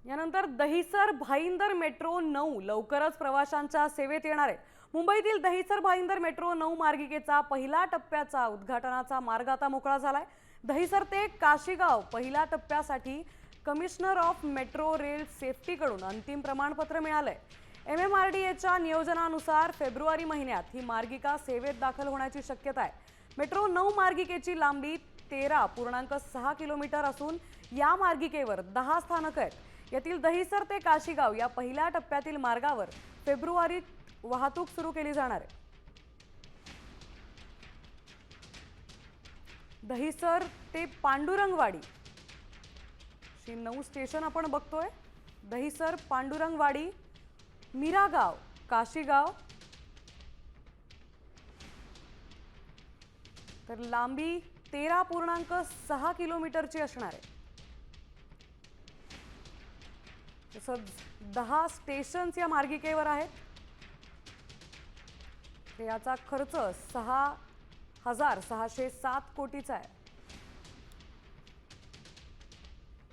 यानंतर दहिसर भाईंदर मेट्रो 9 लवकरच प्रवाशांच्या सेवेत येणार आहे। मुंबईतील दहिसर भाईंदर मेट्रो 9 मार्गिकेचा पहिला टप्प्याचा उद्घाटनाचा मार्ग आता मोकळा झालाय। दहिसर ते काशीगाव पहिल्या टप्प्यासाठी commissioner of metro rail safety कडून अंतिम प्रमाणपत्र मिळालंय। MMRDAच्या नियोजनानुसार फेब्रुवारी महिन्यात ही मार्गिका सेवेत दाखल होण्याची शक्यता आहे। मेट्रो 9 मार्गिकेची लांबी 13.6 किलोमीटर असून या मार्गिकेवर 10 स्थानकं आहेत। यातील दहिसर ते काशीगाव या पहिल्या टप्प्यातील मार्गावर फेब्रुवारीत वाहतूक सुरू केली जाणार आहे। दहिसर ते पांडुरंगवाडी 9 स्टेशन आपण बघतोय। दहिसर, पांडुरंगवाडी, मीरागाव, काशीगाव, तर लांबी 13.6 किलोमीटरची असणार आहे। तसंच 10 स्टेशन्स या मार्गिकेवर आहेत। याचा खर्च 6,607 कोटीचा आहे।